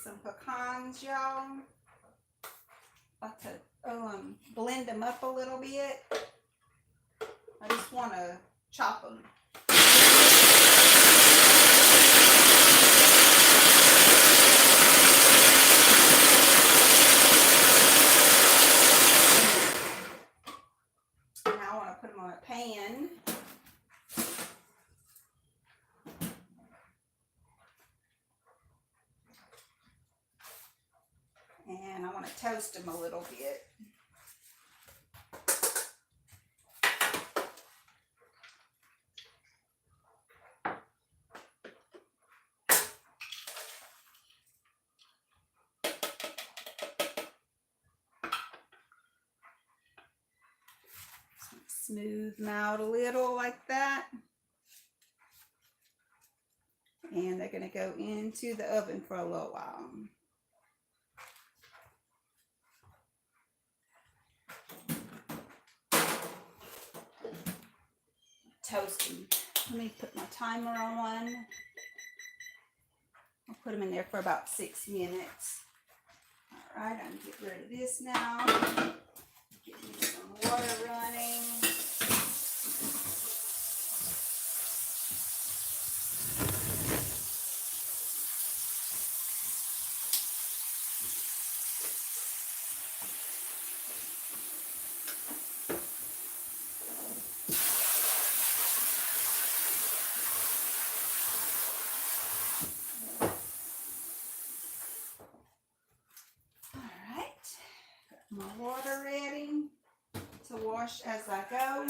some pecans, y'all. About to blend them up a little bit. I just want to chop them. Now I want to put them on a pan. And I want to toast them a little bit. Smooth them out a little like that. And they're going to go into the oven for a little while. Toasting. Let me put my timer on. I'll put them in there for about 6 minutes. All right, I'm going to get rid of this now. Get me some water running. My water ready to wash as I go.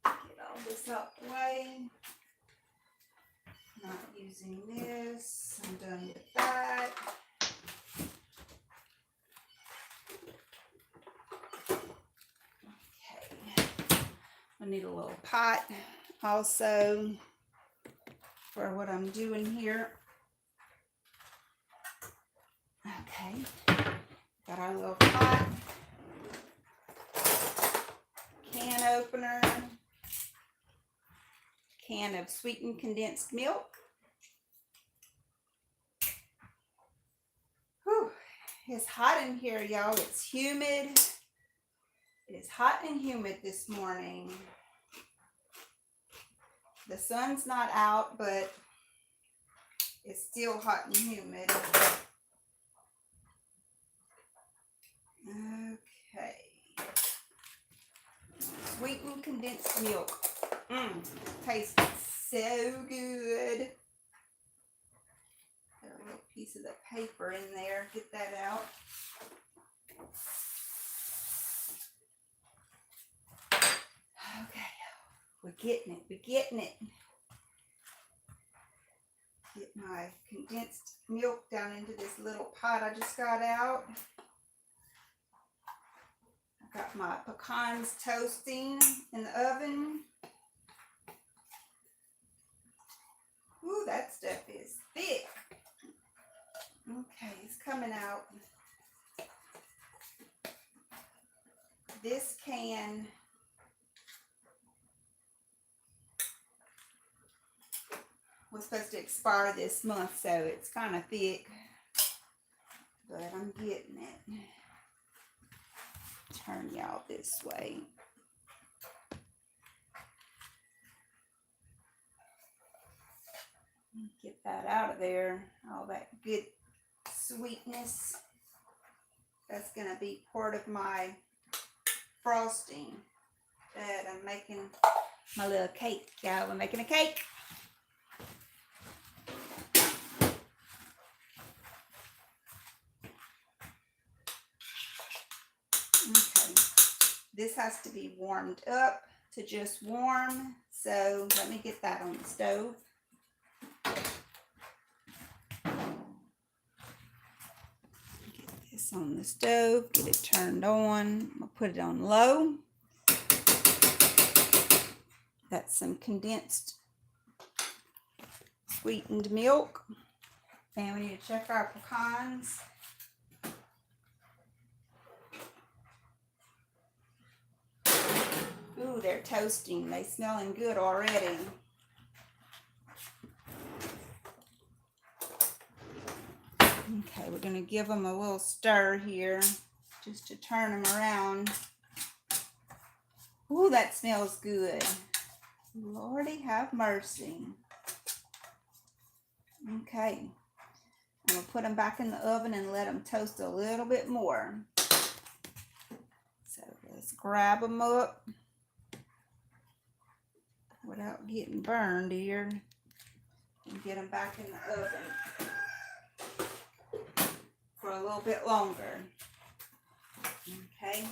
Get all this out the way. Not using this. I'm done with that. Okay. I need a little pot also for what I'm doing here. Okay. Got our little pot, can opener, can of sweetened condensed milk. Whew, it's hot in here, y'all. It's humid. It is hot and humid this morning. The sun's not out, but it's still hot and humid. Okay. Sweetened condensed milk. Tastes so good. Got a little piece of the paper in there. Get that out. Okay. We're getting it. We're getting it. Get my condensed milk down into this little pot I just got out. Got my pecans toasting in the oven. Ooh, that stuff is thick. Okay, it's coming out. This can was supposed to expire this month, so it's kind of thick, but I'm getting it. Turn y'all this way. Get that out of there. All that good sweetness. That's going to be part of my frosting that I'm making my little cake. Y'all, we're making a cake. Okay, this has to be warmed up to just warm, so let me get that on the stove. Get this on the stove, get it turned on. I'll put it on low. That's some condensed sweetened milk, and we need to check our pecans. Ooh, they're toasting. They're smelling good already. Okay, we're going to give them a little stir here just to turn them around. Ooh, that smells good. Lordy have mercy. Okay, I'm going to put them back in the oven and let them toast a little bit more. So let's grab them up without getting burned here and get them back in the oven for a little bit longer. Okay,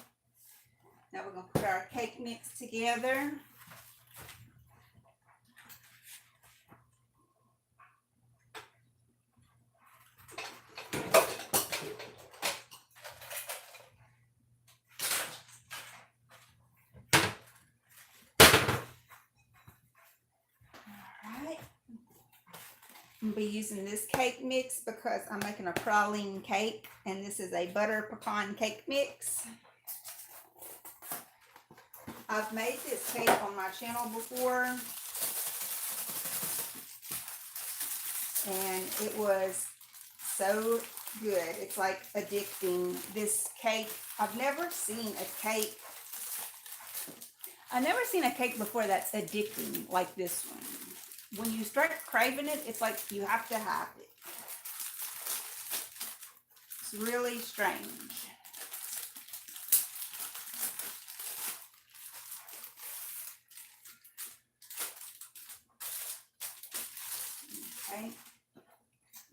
now we're going to put our cake mix together. I'm going to be using this cake mix because I'm making a praline cake, and this is a butter pecan cake mix. I've made this cake on my channel before, and it was so good. It's like addicting. This cake, I've never seen a cake before that's addicting like this one. When you start craving it, it's like you have to have it. It's really strange. Okay,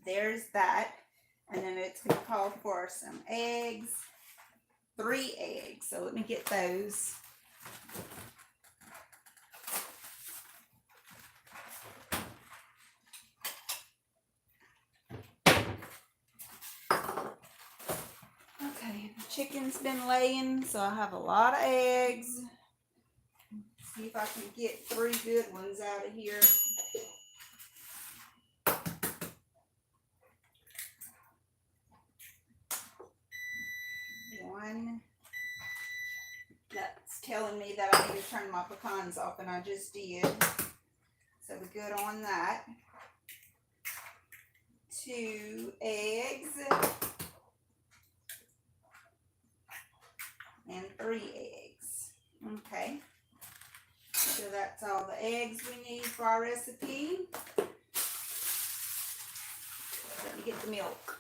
there's that. And then it's going to call for some eggs, 3 eggs. So let me get those. Chicken's been laying, so I have a lot of eggs. See if I can get 3 good ones out of here. One. That's telling me that I need to turn my pecans off, and I just did. So we're good on that. 2 eggs. And 3 eggs. Okay, so that's all the eggs we need for our recipe. Let me get the milk.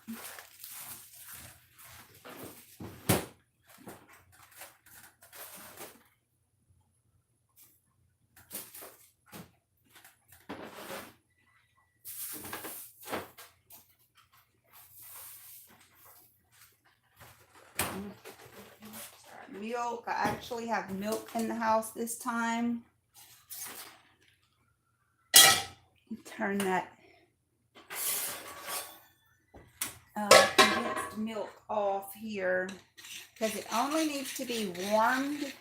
Milk. I actually have milk in the house this time. Turn that condensed milk off here because it only needs to be warmed.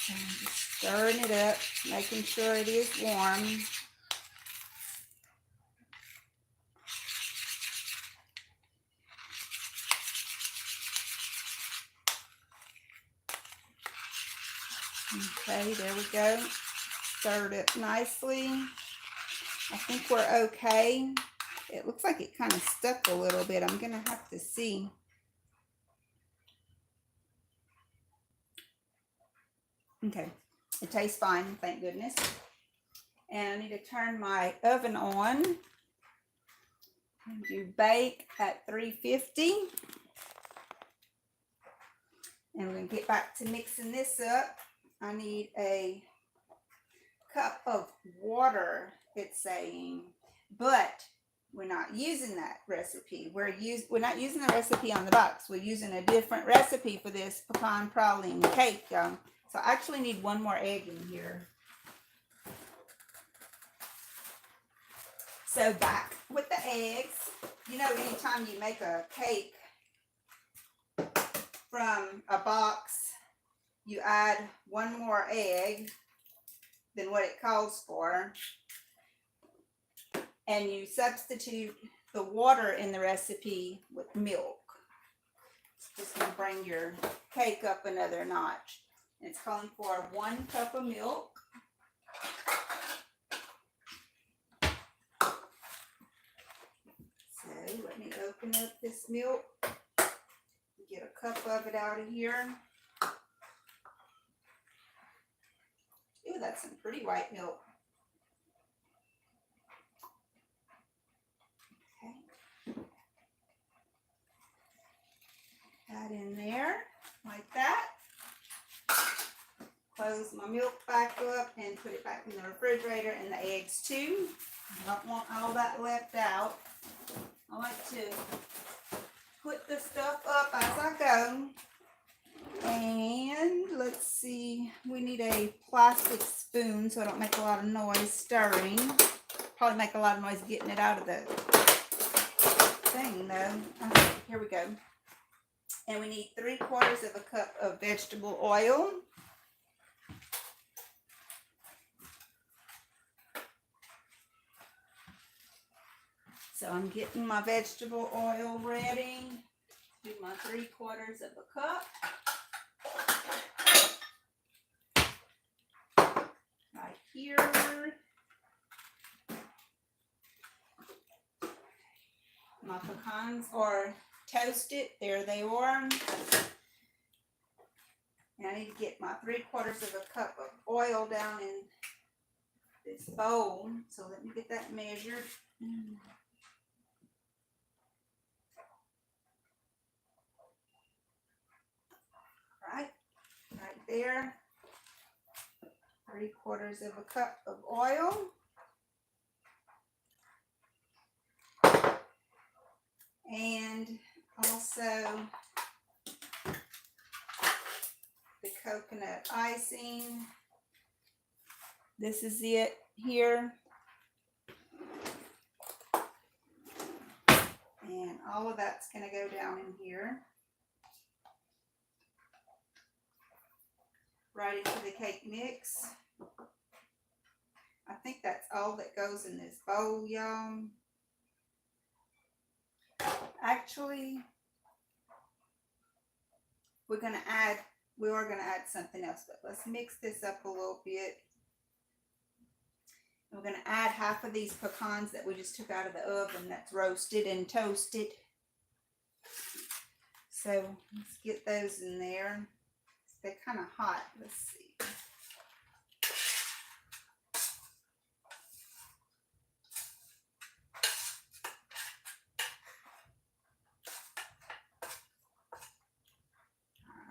So I'm just stirring it up, making sure it is warm. Okay, there we go. Stirred up nicely. I think we're okay. It looks like it kind of stuck a little bit. I'm gonna have to see. Okay, it tastes fine, thank goodness. And I need to turn my oven on and do bake at 350. And we're gonna get back to mixing this up. I need a cup of water, it's saying, but we're not using that recipe. We're not using the recipe on the box. We're using a different recipe for this pecan praline cake. So I actually need 1 more egg in here. So back with the eggs. You know, anytime you make a cake from a box, you add 1 more egg than what it calls for, and you substitute the water in the recipe with milk. It's just going to bring your cake up another notch. And it's calling for 1 cup of milk. open up this milk. Get a cup of it out of here. Ooh, that's some pretty white milk. Okay. That in there, like that. Close my milk back up and put it back in the refrigerator, and the eggs too. I don't want all that left out. I like to put the stuff up as I go. And let's see, we need a plastic spoon so I don't make a lot of noise stirring. Probably make a lot of noise getting it out of the thing though. Okay, here we go. And we need 3/4 of a cup of vegetable oil. So I'm getting my vegetable oil ready. Do my 3/4 of a cup. Right here. My pecans are toasted. There they are. And I need to get my 3/4 of a cup of oil down in this bowl. So let me get that measured. Right there. 3/4 of a cup of oil. And also the coconut icing. This is it here. And all of that's going to go down in here. Right into the cake mix. I think that's all that goes in this bowl, y'all. Actually, we are going to add something else, but let's mix this up a little bit. We're going to add half of these pecans that we just took out of the oven that's roasted and toasted. So let's get those in there. They're kind of hot. Let's see.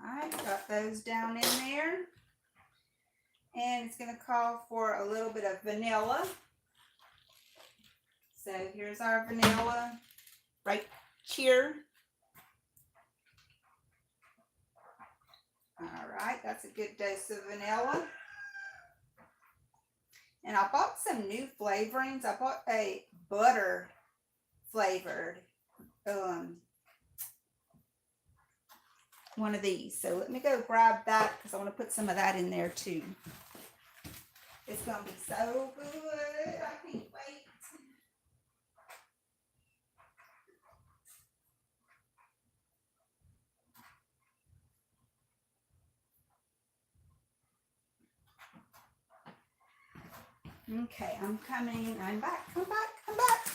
All right, got those down in there. And it's going to call for a little bit of vanilla. So here's our vanilla right here. All right, that's a good dose of vanilla. And I bought some new flavorings. I bought a butter flavored one of these. So let me go grab that because I want to put some of that in there too. It's going to be so good. I can't wait. Okay, I'm coming. I'm back. Come back. Come back.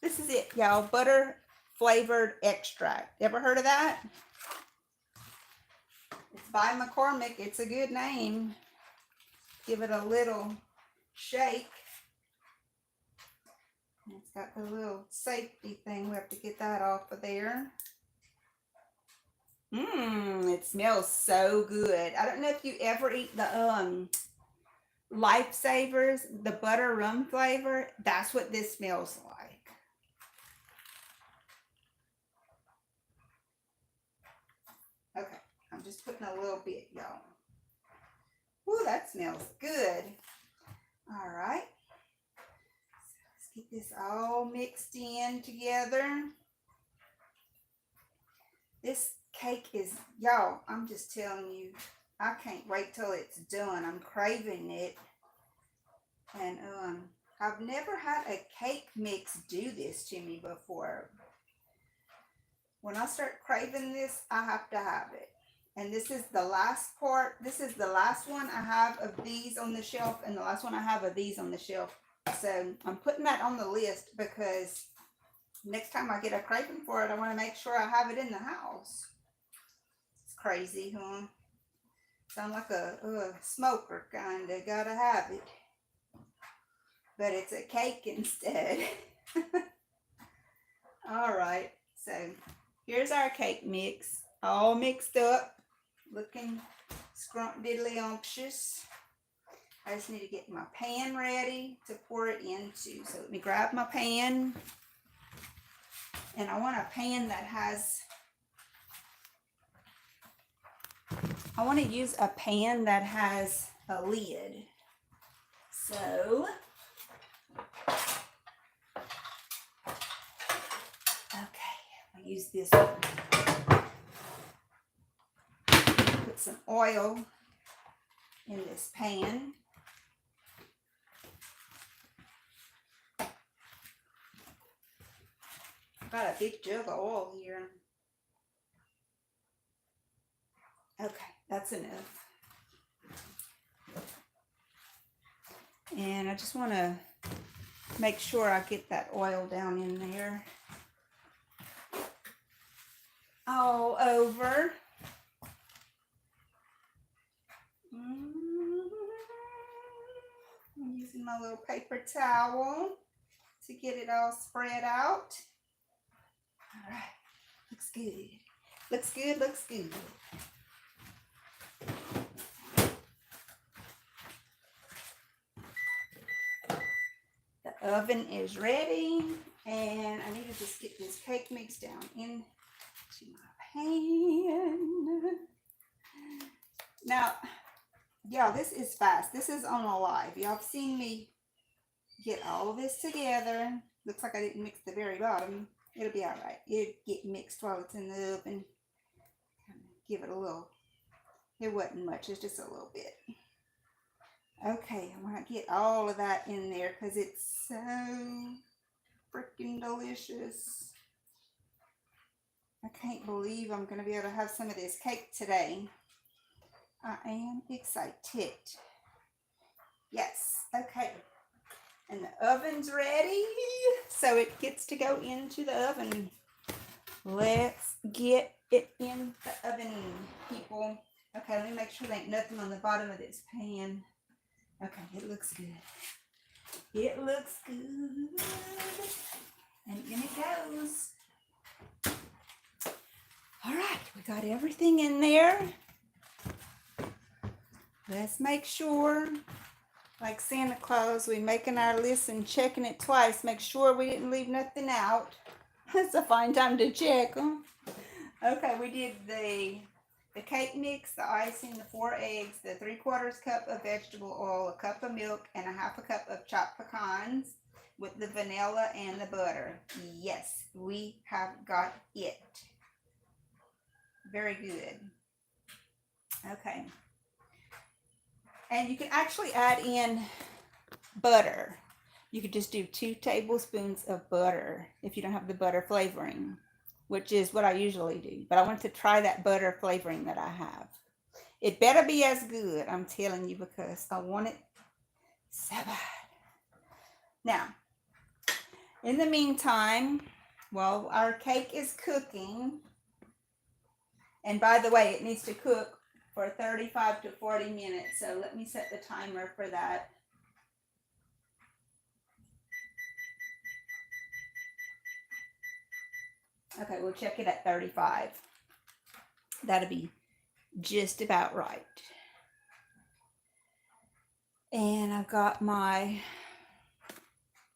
This is it, y'all. Butter flavored extract. Ever heard of that? It's by McCormick. It's a good name. Give it a little shake. It's got the little safety thing. We have to get that off of there. It smells so good. I don't know if you ever eat the Lifesavers, the butter rum flavor. That's what this smells like. Okay, I'm just putting a little bit, y'all. Ooh, that smells good. All right. So let's get this all mixed in together. This cake is, y'all, I'm just telling you, I can't wait till it's done. I'm craving it. And I've never had a cake mix do this to me before. When I start craving this, I have to have it. And this is the last part. This is the last one I have of these on the shelf and the last one I have of these on the shelf. So I'm putting that on the list because next time I get a craving for it, I want to make sure I have it in the house. It's crazy, huh? Sound like a smoker kind of. Gotta have it. But it's a cake instead. All right, so here's our cake mix, all mixed up, looking scrumptiddly-umptious. I just need to get my pan ready to pour it into. So let me grab my pan. And I want a pan that has, I want to use a pan that has a lid. So, okay, I'll use this one. Put some oil in this pan. I've got a big jug of oil here. Okay, that's enough. And I just want to make sure I get that oil down in there. All over. I'm using my little paper towel to get it all spread out. All right, looks good. Looks good, looks good. The oven is ready, and I need to just get this cake mix down into my pan. Now, yeah, this is fast. This is on a live. Y'all have seen me get all of this together. Looks like I didn't mix the very bottom. It'll be all right. It'll get mixed while it's in the oven. Give it a little. It wasn't much. It's just a little bit. Okay, I want to get all of that in there because it's so freaking delicious. I can't believe I'm going to be able to have some of this cake today. I am excited. Yes, okay. And the oven's ready, so it gets to go into the oven. Let's get it in the oven, people. Okay, let me make sure there ain't nothing on the bottom of this pan. Okay, it looks good. It looks good. And in it goes. All right, we got everything in there. Let's make sure, like Santa Claus, we making our list and checking it twice. Make sure we didn't leave nothing out. It's a fine time to check. Huh? Okay, we did the cake mix, the icing, the 4 eggs, the 3/4 cup of vegetable oil, a cup of milk, and a 1/2 cup of chopped pecans with the vanilla and the butter. Yes, we have got it. Very good. Okay. And you can actually add in butter. You could just do 2 tablespoons of butter if you don't have the butter flavoring, which is what I usually do. But I want to try that butter flavoring that I have. It better be as good, I'm telling you, because I want it so bad. Now, in the meantime, while our cake is cooking, and by the way, it needs to cook for 35 to 40 minutes. So let me set the timer for that. Okay, we'll check it at 35. That'll be just about right. And I've got my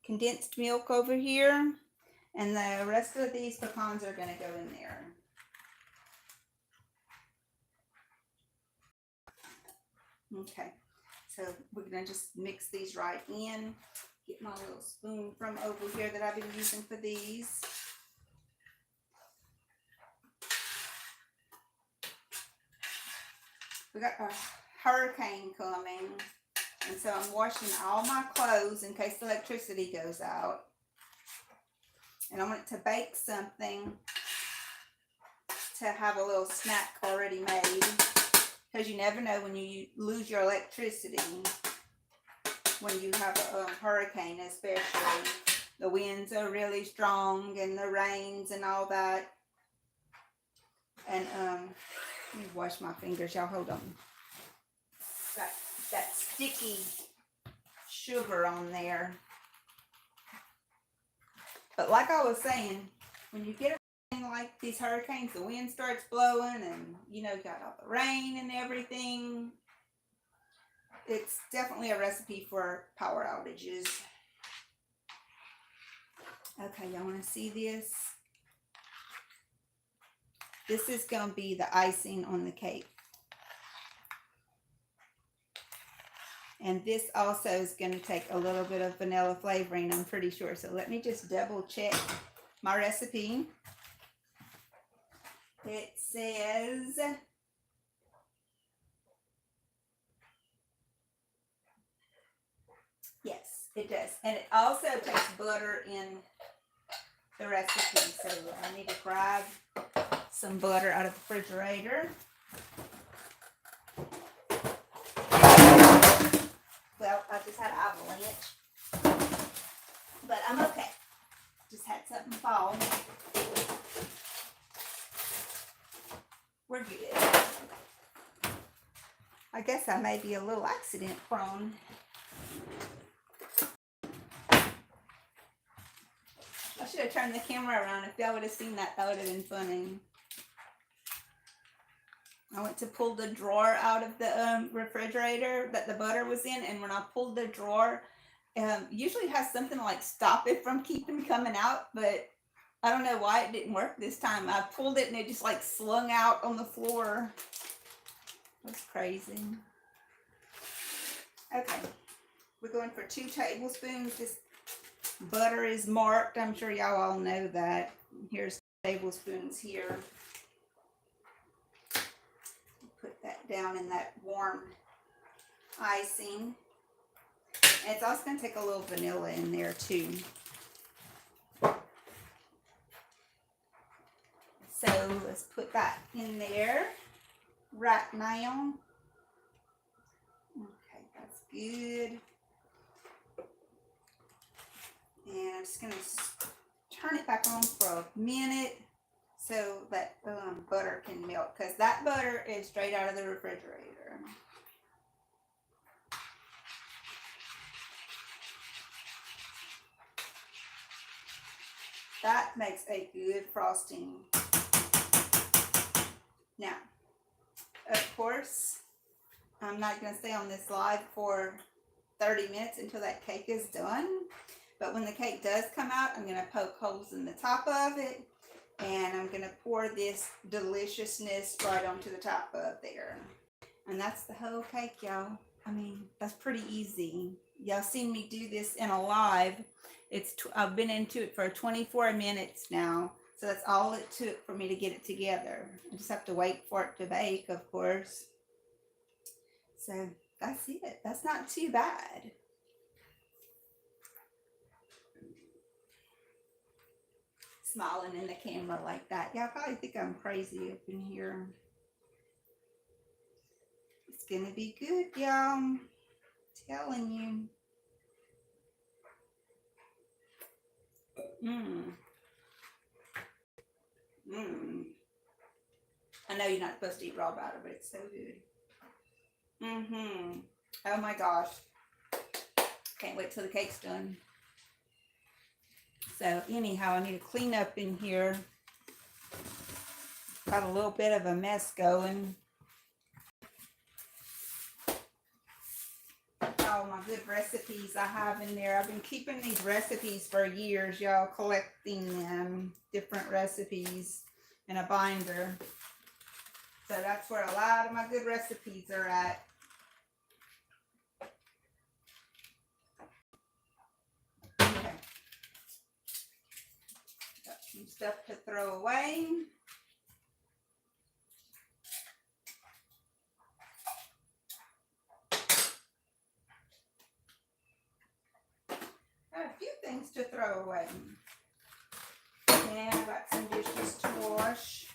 condensed milk over here. And the rest of these pecans are going to go in there. Okay, so we're going to just mix these right in. Get my little spoon from over here that I've been using for these. We got a hurricane coming, and so I'm washing all my clothes in case the electricity goes out. And I want to bake something to have a little snack already made, because you never know when you lose your electricity, when you have a hurricane especially. the winds are really strong and the rains and all that. And let me wash my fingers, y'all. Hold on. Got that sticky sugar on there. But like I was saying, when you get like these hurricanes, the wind starts blowing and you know, got all the rain and everything. It's definitely a recipe for power outages. Okay, y'all want to see this? This is going to be the icing on the cake. And this also is going to take a little bit of vanilla flavoring, I'm pretty sure. So let me just double check my recipe. It says yes, it does. And it also takes butter in the recipe. So I need to grab some butter out of the refrigerator. Well, I just had an avalanche, but I'm okay. Just had something fall. We're good. I guess I may be a little accident prone. I should have turned the camera around. If y'all would have seen that, that would have been funny. I went to pull the drawer out of the refrigerator that the butter was in, and when I pulled the drawer, usually it has something to like stop it from keeping coming out, but I don't know why it didn't work this time. I pulled it and it just like slung out on the floor. That's crazy. Okay, we're going for 2 tablespoons. This butter is marked. I'm sure y'all all know that. Here's tablespoons here. Put that down in that warm icing. And it's also going to take a little vanilla in there too. So let's put that in there right now. Okay, that's good. And I'm just going to turn it back on for a minute so that butter can melt, because that butter is straight out of the refrigerator. That makes a good frosting. Now, of course, I'm not going to stay on this live for 30 minutes until that cake is done. But when the cake does come out, I'm going to poke holes in the top of it. And I'm going to pour this deliciousness right onto the top of there. And that's the whole cake, y'all. I mean, that's pretty easy. Y'all seen me do this in a live. I've been into it for 24 minutes now. So that's all it took for me to get it together. I just have to wait for it to bake, of course. So that's it. That's not too bad. Smiling in the camera like that. Y'all probably think I'm crazy up in here. It's gonna be good, y'all. Telling you. I know you're not supposed to eat raw batter, but it's so good. Oh my gosh. Can't wait till the cake's done. So anyhow, I need to clean up in here. Got a little bit of a mess going. All my good recipes I have in there. I've been keeping these recipes for years, y'all, collecting them, different recipes in a binder. So that's where a lot of my good recipes are at. Okay. Got some stuff to throw away. Got a few things to throw away. And I got some dishes to wash.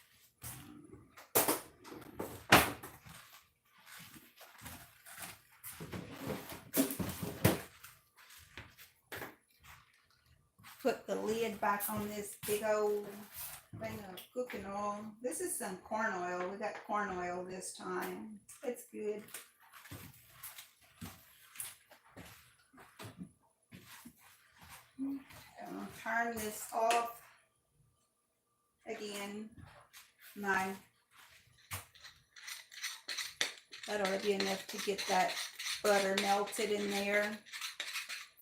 lid back on this big old thing of cooking oil. This is some corn oil. We got corn oil this time. It's good. I'm going to turn this off again. That ought to be enough to get that butter melted in there.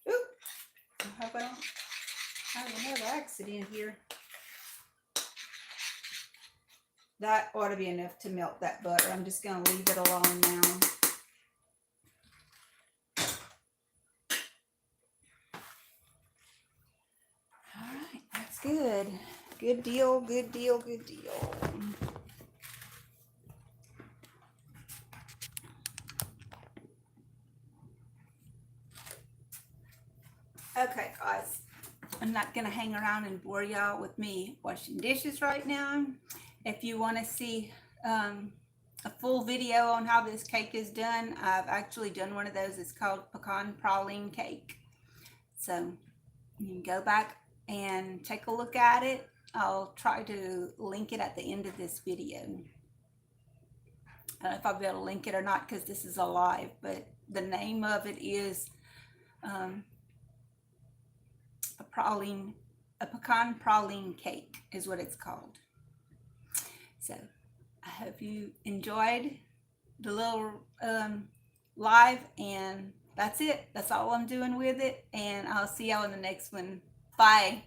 Oop! I hope I don't have another accident here. That ought to be enough to melt that butter. I'm just going to leave it alone now. All right, that's good. Good deal, good deal, good deal. Okay, guys. I'm not going to hang around and bore y'all with me washing dishes right now. If you want to see a full video on how this cake is done, I've actually done one of those. It's called Pecan Praline Cake. So you can go back and take a look at it. I'll try to link it at the end of this video. I don't know if I'll be able to link it or not because this is a live, but the name of it is a pecan praline cake is what it's called. So I hope you enjoyed the little live, and that's it. That's all I'm doing with it, and I'll see y'all in the next one. Bye.